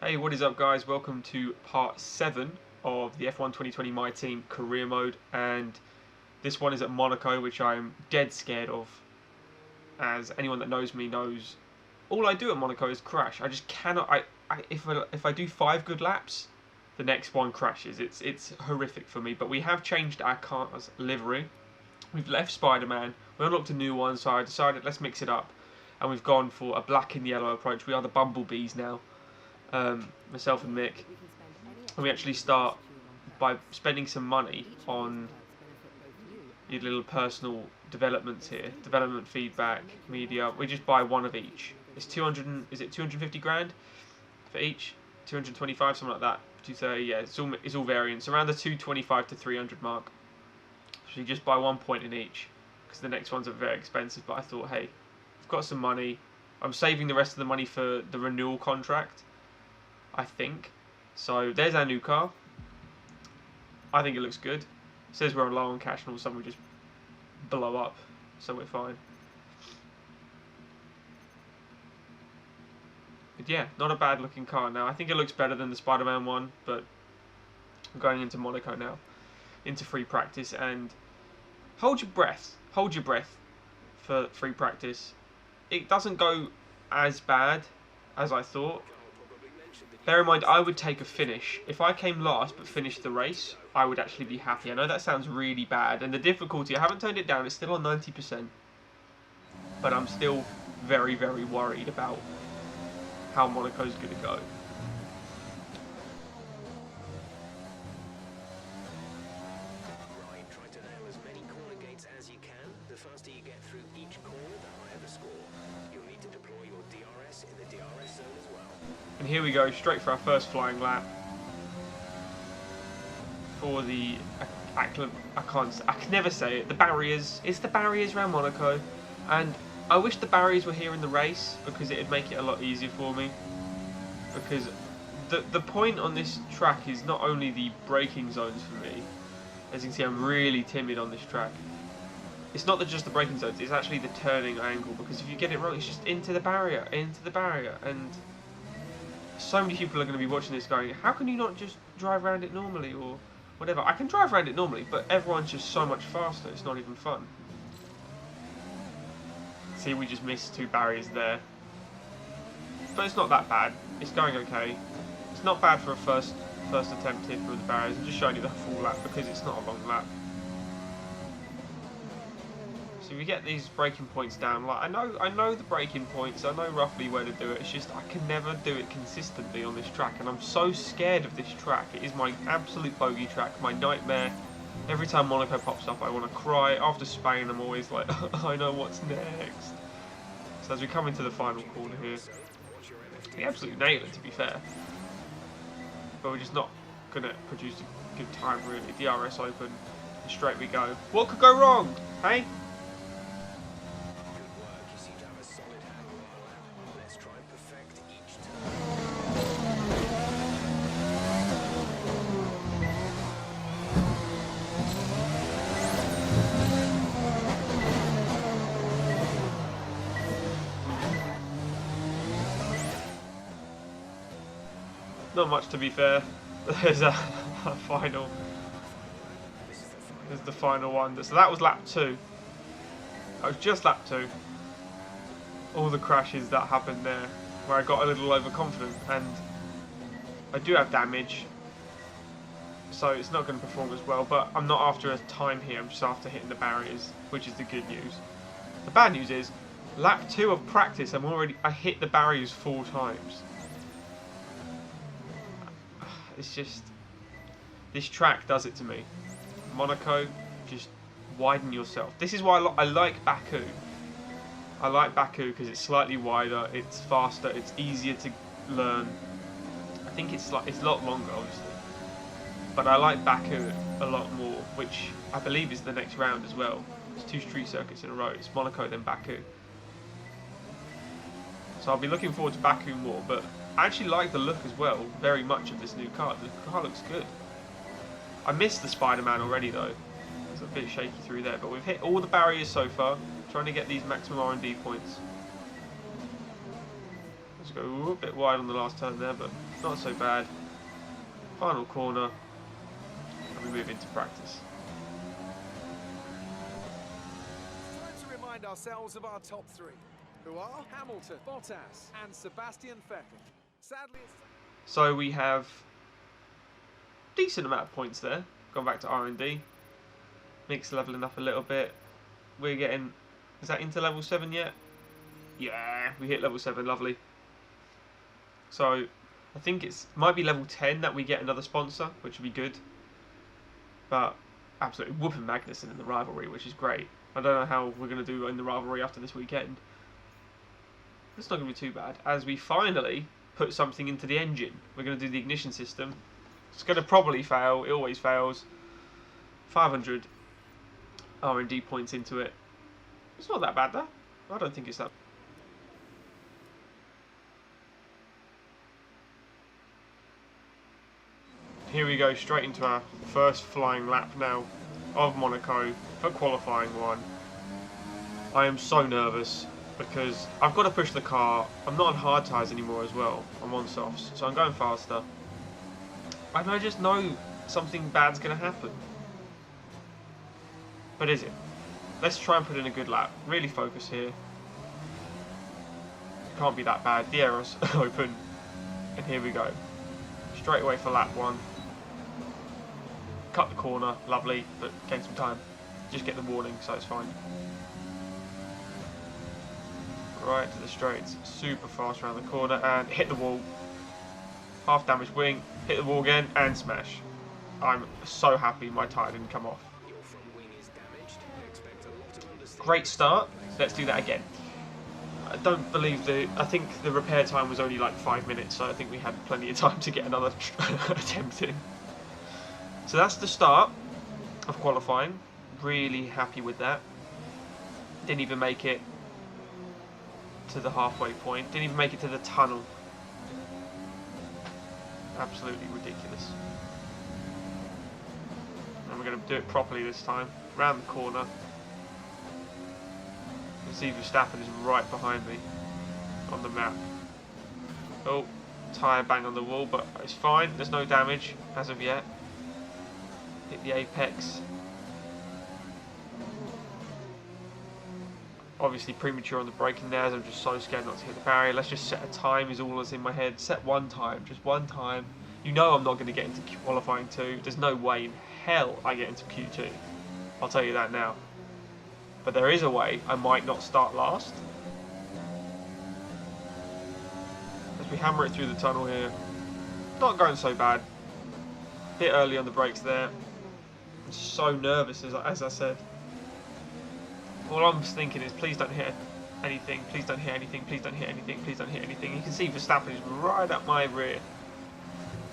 Hey, what is up guys? Welcome to part 7 of the F1 2020 My Team career mode, and this one is at Monaco, which I'm dead scared of. As anyone that knows me knows, all I do at Monaco is crash. I just cannot, if I do 5 good laps, the next one crashes. It's horrific for me, but we have changed our car's livery. We've left Spider-Man, we unlocked a new one, so I decided let's mix it up, and we've gone for a black and yellow approach. We are the Bumblebees now. Myself and Mick, and we actually start by spending some money on your little personal developments here, development feedback, media. We just buy one of each. It's 200. Is it 250 grand for each? 225, something like that. 230. Yeah, it's all variants around the 225 to 300 mark. So you just buy 1 point in each, because the next ones are very expensive. But I thought, hey, I've got some money. I'm saving the rest of the money for the renewal contract, I think. So there's our new car. I think it looks good. It says we're low on cash and all of a sudden we just blow up, so we're fine. But yeah, not a bad looking car now. I think it looks better than the Spider-Man one, but I'm going into Monaco now, into free practice, and hold your breath for free practice. It doesn't go as bad as I thought. Bear in mind, I would take a finish. If I came last but finished the race, I would actually be happy. I know that sounds really bad, and the difficulty, I haven't turned it down, it's still on 90%. But I'm still very, very worried about how Monaco's going to go. Right, try to nail as many corner gates as you can. The faster you get through each corner, the higher the score. You'll need to deploy your DRS in the DRS zone as well. And here we go, straight for our first flying lap. For the, I can never say it, the barriers. It's the barriers around Monaco. And I wish the barriers were here in the race, because it'd make it a lot easier for me. Because the point on this track is not only the braking zones for me. As you can see, I'm really timid on this track. It's not just the braking zones, it's actually the turning angle, because if you get it wrong, it's just into the barrier, and so many people are going to be watching this going, how can you not just drive around it normally, or whatever. I can drive around it normally, but everyone's just so much faster, it's not even fun. See, we just missed 2 barriers there. But it's not that bad, it's going okay. It's not bad for a first attempt here through the barriers. I'm just showing you the full lap because it's not a long lap. So we get these braking points down. Like I know the braking points. I know roughly where to do it. It's just I can never do it consistently on this track, and I'm so scared of this track. It is my absolute bogey track, my nightmare. Every time Monaco pops up, I want to cry. After Spain, I'm always like, I know what's next. So as we come into the final corner here, we absolutely nail it, to be fair. But we're just not going to produce a good time, really. DRS open, and straight we go. What could go wrong, hey? Not much, to be fair. There's a final. There's the final one. So that was lap 2. That was just lap 2. All the crashes that happened there, where I got a little overconfident, and I do have damage, so it's not going to perform as well. But I'm not after a time here. I'm just after hitting the barriers, which is the good news. The bad news is, lap 2 of practice, I hit the barriers 4 times. It's just, this track does it to me. Monaco, just widen yourself. This is why I like Baku. I like Baku because it's slightly wider, it's faster, it's easier to learn. I think it's a lot longer, obviously. But I like Baku a lot more, which I believe is the next round as well. It's 2 street circuits in a row. It's Monaco, then Baku. So I'll be looking forward to Baku more, but I actually like the look as well, very much, of this new car. The car looks good. I missed the Spider-Man already though. It's a bit shaky through there, but we've hit all the barriers so far, trying to get these maximum R&D points. Let's go a bit wide on the last turn there, but not so bad. Final corner, and we move into practice. Time to remind ourselves of our top three, who are Hamilton, Bottas, and Sebastian Vettel. Sadly, so we have decent amount of points there. Gone back to R&D. Mix leveling up a little bit. We're getting, is that into level 7 yet? Yeah, we hit level 7, lovely. So I think it's might be level 10 that we get another sponsor, which would be good. But absolutely whooping Magnussen in the rivalry, which is great. I don't know how we're going to do in the rivalry after this weekend. It's not going to be too bad. As we finally put something into the engine. We're going to do the ignition system. It's going to probably fail. It always fails. 500 R&D points into it. It's not that bad though. I don't think it's that. Here we go, straight into our first flying lap now of Monaco for qualifying one. I am so nervous because I've got to push the car. I'm not on hard tyres anymore as well. I'm on softs, so I'm going faster. And I just know something bad's going to happen. But is it? Let's try and put in a good lap. Really focus here. It can't be that bad. The aero's open. And here we go. Straight away for lap 1. Cut the corner. Lovely. But gain some time. Just get the warning, so it's fine. Right to the straights. Super fast around the corner. And hit the wall. Half damage wing. Hit the wall again. And smash. I'm so happy my tyre didn't come off. Great start. Let's do that again. I don't believe I think the repair time was only like 5 minutes, so I think we had plenty of time to get another attempt in. So that's the start of qualifying. Really happy with that. Didn't even make it to the halfway point. Didn't even make it to the tunnel. Absolutely ridiculous. And we're going to do it properly this time. Round the corner. You can see Verstappen is right behind me on the map. Oh, tyre bang on the wall, but it's fine. There's no damage as of yet. Hit the apex. Obviously premature on the braking there, as I'm just so scared not to hit the barrier. Let's just set a time is all that's in my head. Set one time, just one time. You know I'm not going to get into qualifying 2. There's no way in hell I get into Q2. I'll tell you that now. But there is a way I might not start last. As we hammer it through the tunnel here. Not going so bad. Bit early on the brakes there. I'm so nervous as I said. All I'm thinking is please don't hit anything, please don't hit anything, please don't hit anything, please don't hit anything. You can see Verstappen is right up my rear.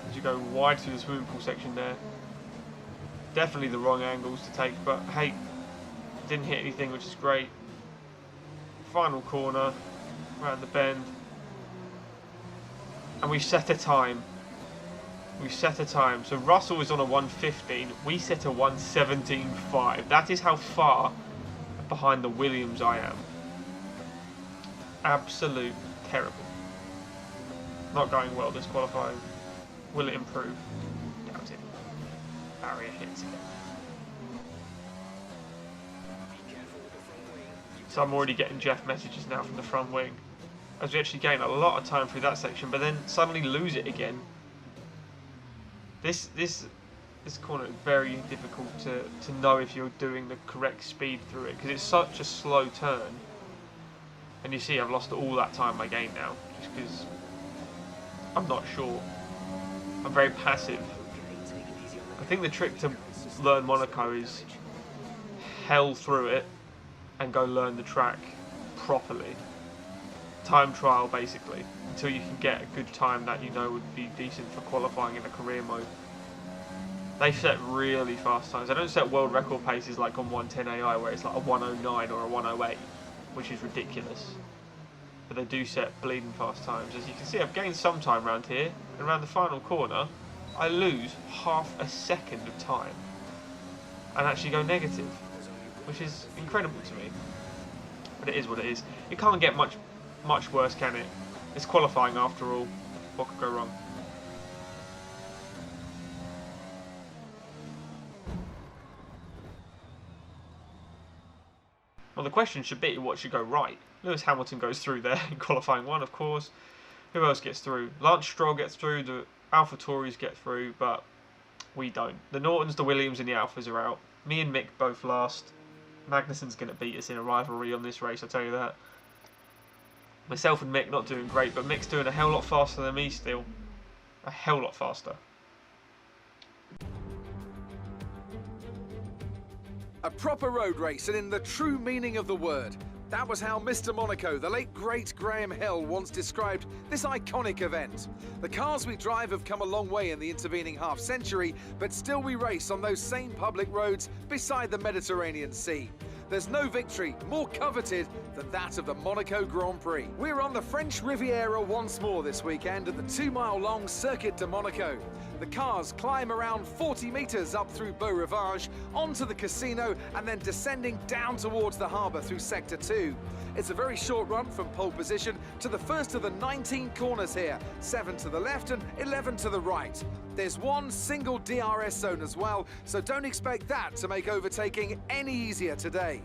As you go wide through the swimming pool section there. Definitely the wrong angles to take, but hey, didn't hit anything, which is great. Final corner, around the bend. And we've set a time. We've set a time. So Russell is on a 1:15. We set a 1:17.5. That is how far behind the Williams I am. Absolute terrible. Not going well this qualifying. Will it improve? Doubt it. Barrier hits again. So I'm already getting Jeff messages now from the front wing. As we actually gain a lot of time through that section, but then suddenly lose it again. This corner is very difficult to know if you're doing the correct speed through it, because it's such a slow turn. And you see I've lost all that time I gained now, just because I'm not sure. I'm very passive. I think the trick to learn Monaco is hell through it and go learn the track properly. Time trial basically, until you can get a good time that you know would be decent for qualifying in a career mode. They set really fast times. They don't set world record paces like on 110 AI where it's like a 109 or a 108, which is ridiculous. But they do set bleeding fast times. As you can see, I've gained some time around here, and around the final corner, I lose half a second of time and actually go negative, which is incredible to me. But it is what it is. It can't get much worse, can it? It's qualifying after all. What could go wrong? Well, the question should be, what should go right? Lewis Hamilton goes through there in qualifying 1, of course. Who else gets through? Lance Stroll gets through, the AlphaTauris get through, but we don't. The Nortons, the Williams and the Alphas are out. Me and Mick both last. Magnussen's going to beat us in a rivalry on this race, I'll tell you that. Myself and Mick not doing great, but Mick's doing a hell lot faster than me still. A hell lot faster. A proper road race, and in the true meaning of the word. That was how Mr. Monaco, the late great Graham Hill, once described this iconic event. The cars we drive have come a long way in the intervening half-century, but still we race on those same public roads beside the Mediterranean Sea. There's no victory more coveted than that of the Monaco Grand Prix. We're on the French Riviera once more this weekend at the 2-mile-long Circuit de Monaco. The cars climb around 40 metres up through Beau Rivage, onto the casino, and then descending down towards the harbour through Sector 2. It's a very short run from pole position to the first of the 19 corners here, 7 to the left and 11 to the right. There's one single DRS zone as well, so don't expect that to make overtaking any easier today.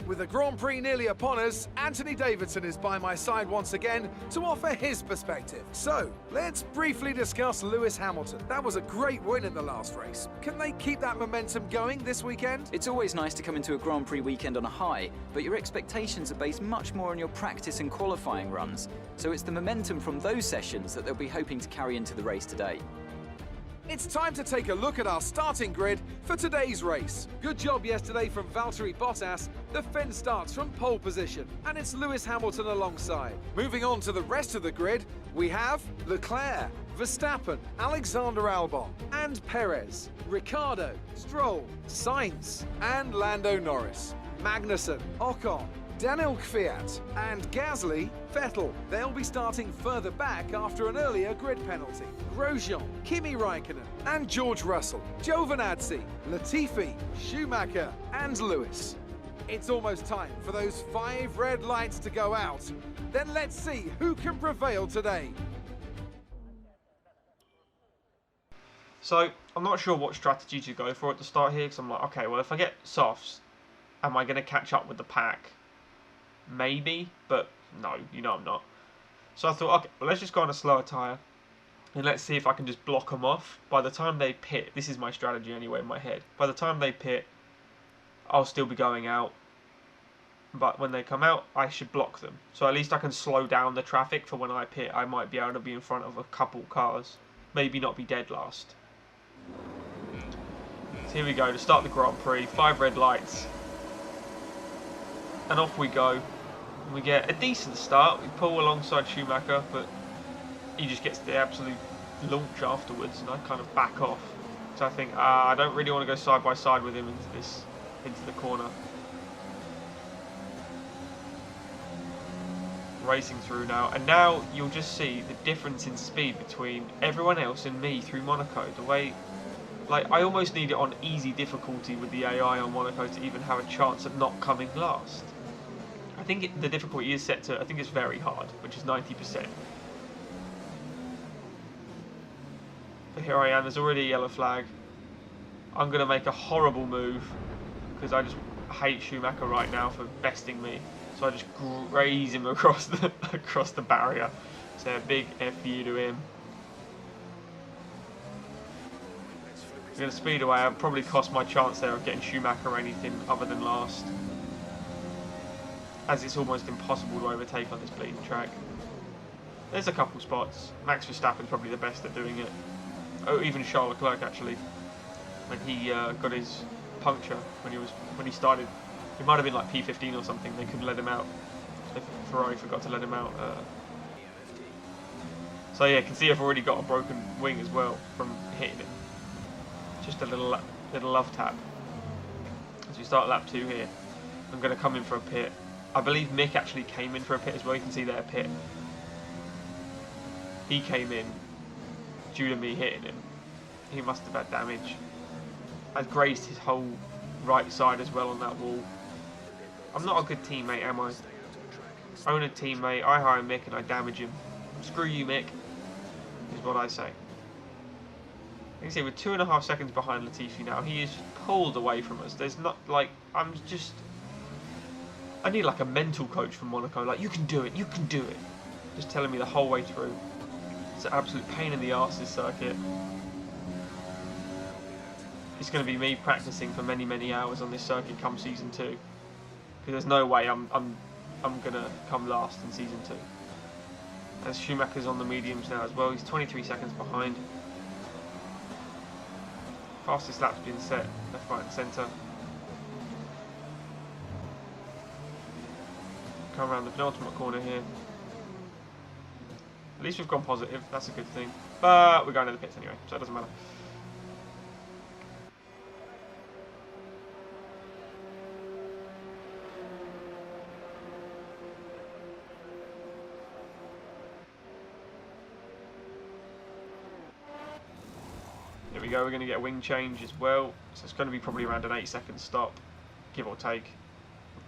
With the Grand Prix nearly upon us, Anthony Davidson is by my side once again to offer his perspective. So, let's briefly discuss Lewis Hamilton. That was a great win in the last race. Can they keep that momentum going this weekend? It's always nice to come into a Grand Prix weekend on a high, but your expectations are based much more on your practice and qualifying runs. So it's the momentum from those sessions that they'll be hoping to carry into the race today. It's time to take a look at our starting grid for today's race. Good job yesterday from Valtteri Bottas. The Finn starts from pole position, and it's Lewis Hamilton alongside. Moving on to the rest of the grid, we have Leclerc, Verstappen, Alexander Albon, and Perez, Ricciardo, Stroll, Sainz, and Lando Norris, Magnussen, Ocon, Daniel Kvyat, and Gasly, Vettel. They'll be starting further back after an earlier grid penalty. Grosjean, Kimi Raikkonen, and George Russell, Giovinazzi, Latifi, Schumacher, and Lewis. It's almost time for those 5 red lights to go out. Then let's see who can prevail today. So, I'm not sure what strategy to go for at the start here, because I'm like, okay, well, if I get softs, am I going to catch up with the pack? Maybe, but no, you know I'm not. So I thought, okay, well, let's just go on a slower tyre, and let's see if I can just block them off. By the time they pit, this is my strategy anyway in my head, by the time they pit, I'll still be going out, but when they come out, I should block them. So at least I can slow down the traffic for when I pit. I might be able to be in front of a couple cars, maybe not be dead last. So here we go, to start the Grand Prix, 5 red lights. And off we go. We get a decent start. We pull alongside Schumacher, but he just gets the absolute launch afterwards, and I kind of back off. So I think I don't really want to go side by side with him into the corner. Racing through now, and now you'll just see the difference in speed between everyone else and me through Monaco. The way, like, I almost need it on easy difficulty with the AI on Monaco to even have a chance at not coming last. I think the difficulty is set to, I think it's very hard, which is 90%. But here I am, there's already a yellow flag. I'm going to make a horrible move, because I just hate Schumacher right now for besting me. So I just graze him across the barrier. So a big F you to him. I'm going to speed away. I've probably cost my chance there of getting Schumacher or anything other than last, as it's almost impossible to overtake on this bleeding track. There's a couple spots. Max Verstappen's probably the best at doing it. Oh, even Charles Leclerc actually, when he got his puncture when he started. It might have been like P15 or something. They couldn't let him out. Ferrari forgot to let him out. So yeah, you can see I've already got a broken wing as well from hitting him. Just a little love tap. As we start lap 2 here, I'm going to come in for a pit. I believe Mick actually came in for a pit as well. You can see there a pit. He came in due to me hitting him. He must have had damage. I've grazed his whole right side as well on that wall. I'm not a good teammate, am I? own a teammate, I hire Mick and I damage him. Screw you, Mick, is what I say. You can see we're 2.5 seconds behind Latifi now. He is pulled away from us. There's not, like, I need like a mental coach from Monaco. Like, you can do it, you can do it. Just telling me the whole way through. It's an absolute pain in the arse, this circuit. It's going to be me practicing for many, many hours on this circuit come season 2. Because there's no way I'm going to come last in season 2. As Schumacher's on the mediums now as well. He's 23 seconds behind. Fastest lap's been set, left, right and centre. Come around the penultimate corner here. At least we've gone positive, that's a good thing. But we're going to the pits anyway, so it doesn't matter. Here we go, we're going to get a wing change as well. So it's going to be probably around an 8-second stop, give or take.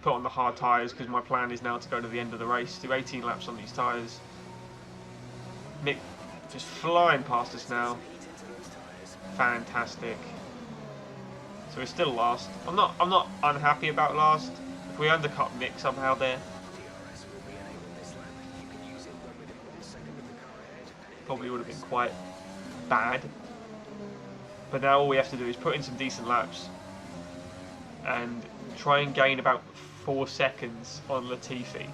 Put on the hard tyres because my plan is now to go to the end of the race, do 18 laps on these tyres. Mick just flying past us now. Fantastic. So we're still last. I'm not unhappy about last. If we undercut Mick somehow there, probably would have been quite bad. But now all we have to do is put in some decent laps and try and gain about 4 seconds on Latifi,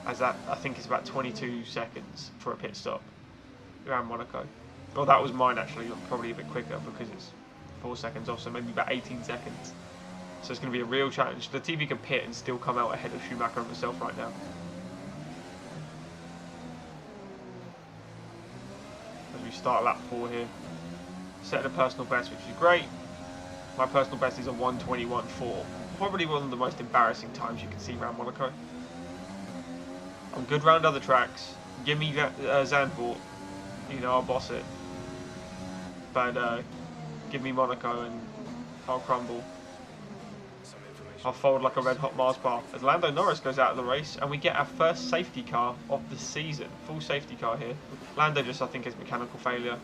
as that I think is about 22 seconds for a pit stop around Monaco. Well, that was mine actually, probably a bit quicker because it's 4 seconds off, so maybe about 18 seconds. So it's going to be a real challenge. Latifi can pit and still come out ahead of Schumacher and myself right now. As we start lap 4 here. Set a personal best, which is great. My personal best is a 1:21.4. Probably one of the most embarrassing times you can see around Monaco. I'm good round other tracks. Give me Zandvoort, you know, I'll boss it. But give me Monaco and I'll crumble. I'll fold like a red hot Mars bar. As Lando Norris goes out of the race and we get our first safety car of the season. Full safety car here. Lando just, I think, has mechanical failure.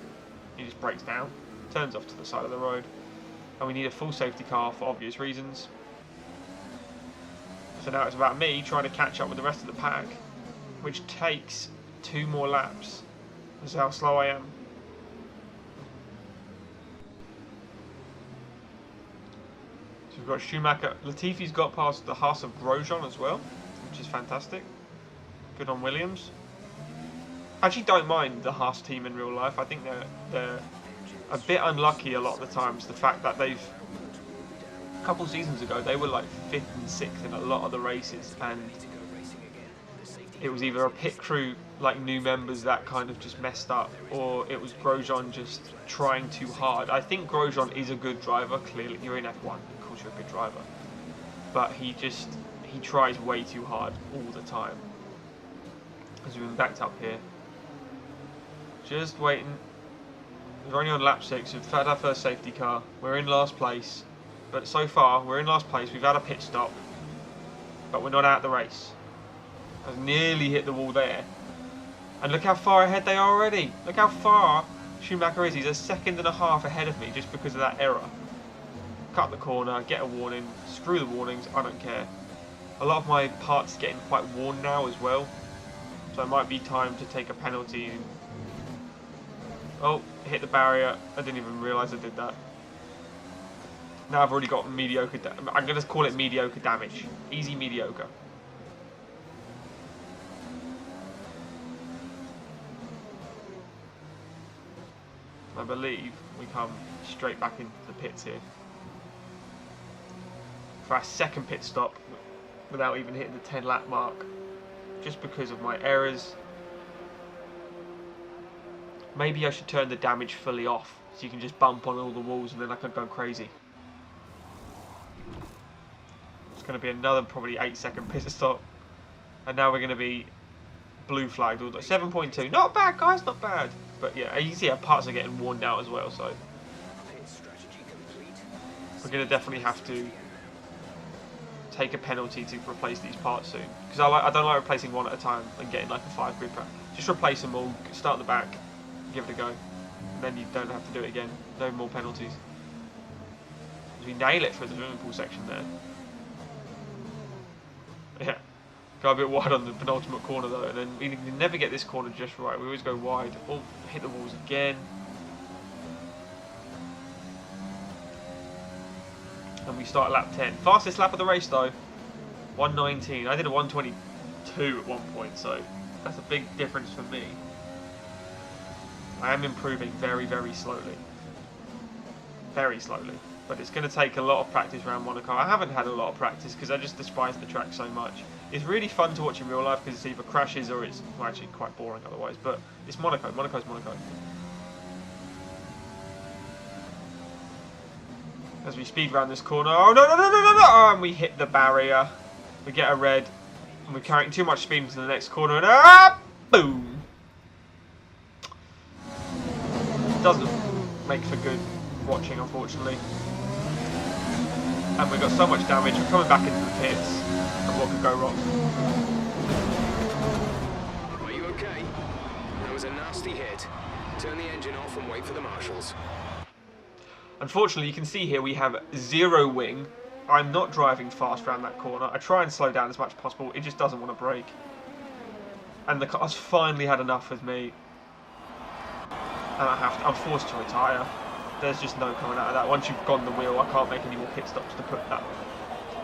He just breaks down, turns off to the side of the road. And we need a full safety car for obvious reasons. So now it's about me trying to catch up with the rest of the pack, which takes 2 more laps. This is how slow I am. So we've got Schumacher. Latifi's got past the Haas of Grosjean as well, which is fantastic. Good on Williams. I actually don't mind the Haas team in real life. I think they're a bit unlucky a lot of the times. The fact that they've, a couple seasons ago, they were like 5th and 6th in a lot of the races, and it was either a pit crew, like new members, that kind of just messed up, or it was Grosjean just trying too hard. I think Grosjean is a good driver, clearly. You're in F1, of course you're a good driver. But he tries way too hard all the time. As we've been backed up here. Just waiting. We're only on lap 6. We've had our first safety car. We're in last place. But so far, we're in last place. We've had a pit stop. But we're not out of the race. I've nearly hit the wall there. And look how far ahead they are already. Look how far Schumacher is. He's a 1.5 seconds ahead of me just because of that error. Cut the corner, get a warning. Screw the warnings, I don't care. A lot of my parts are getting quite worn now as well. So it might be time to take a penalty. Oh, hit the barrier. I didn't even realise I did that. Now I've already got mediocre. I'm going to call it mediocre damage. Easy mediocre. I believe we come straight back into the pits here for our second pit stop without even hitting the 10 lap mark, just because of my errors. Maybe I should turn the damage fully off so you can just bump on all the walls and then I can go crazy. It's going to be another probably 8-second pit stop, and now we're going to be blue flagged. 7.2, not bad guys, not bad. But yeah, you see our parts are getting worn down as well, so we're going to definitely have to take a penalty to replace these parts soon. Because I don't like replacing one at a time and getting like a 5 grid pack. Just replace them all, start at the back, give it a go. And then you don't have to do it again. No more penalties. We nail it for the swimming pool section there. Yeah. Go a bit wide on the penultimate corner though, and then we never get this corner just right. We always go wide. Oh, hit the walls again. And we start lap 10. Fastest lap of the race though. 1:19. I did a 1:22 at one point, so that's a big difference for me. I am improving very, very slowly. Very slowly. But it's going to take a lot of practice around Monaco. I haven't had a lot of practice because I just despise the track so much. It's really fun to watch in real life because it's either crashes or it's, well, actually quite boring otherwise. But it's Monaco. Monaco's Monaco. As we speed around this corner. Oh, no, no, no, no, no, no. Oh, and we hit the barrier. We get a red. And we're carrying too much speed into the next corner. And boom. Doesn't make for good watching, unfortunately. And we've got so much damage. We're coming back into the pits. And what could go wrong? Are you okay? That was a nasty hit. Turn the engine off and wait for the marshals. Unfortunately, you can see here we have 0 wing. I'm not driving fast around that corner. I try and slow down as much as possible. It just doesn't want to brake. And the car's finally had enough with me. And I'm forced to retire. There's just no coming out of that. Once you've gone the wheel, I can't make any more pit stops to put that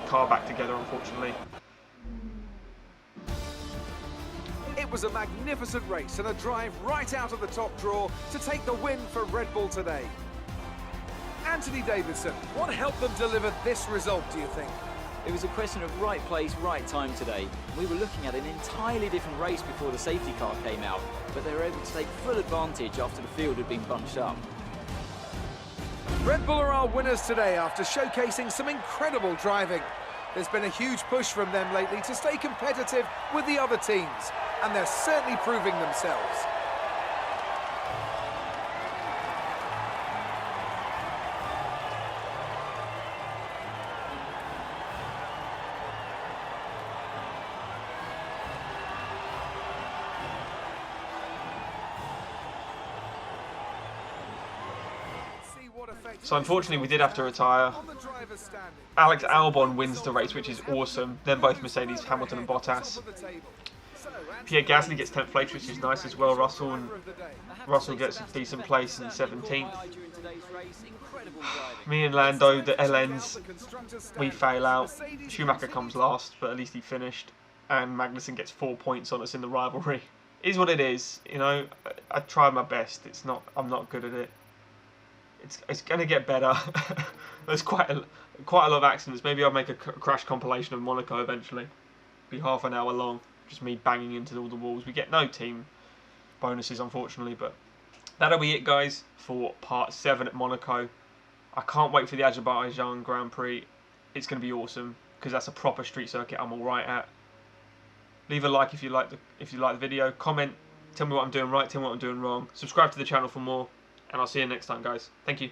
car back together, unfortunately. It was a magnificent race and a drive right out of the top draw to take the win for Red Bull today. Anthony Davidson, what helped them deliver this result, do you think? It was a question of right place, right time today. We were looking at an entirely different race before the safety car came out, but they were able to take full advantage after the field had been bunched up. Red Bull are our winners today after showcasing some incredible driving. There's been a huge push from them lately to stay competitive with the other teams, and they're certainly proving themselves. So unfortunately we did have to retire. Alex Albon wins the race, which is awesome. Then both Mercedes, Hamilton and Bottas. Pierre Gasly gets 10th place, which is nice as well. Russell gets a decent place in 17th. Me and Lando, the LNs, we fail out. Schumacher comes last, but at least he finished. And Magnussen gets 4 points on us in the rivalry. It is what it is, you know. I try my best. I'm not good at it. It's going to get better. There's quite a lot of accidents. Maybe I'll make a crash compilation of Monaco eventually. Be half an hour long. Just me banging into all the walls. We get no team bonuses, unfortunately. But that'll be it, guys, for part 7 at Monaco. I can't wait for the Azerbaijan Grand Prix. It's going to be awesome because that's a proper street circuit I'm all right at. Leave a like if you like the video. Comment. Tell me what I'm doing right. Tell me what I'm doing wrong. Subscribe to the channel for more. And I'll see you next time, guys. Thank you.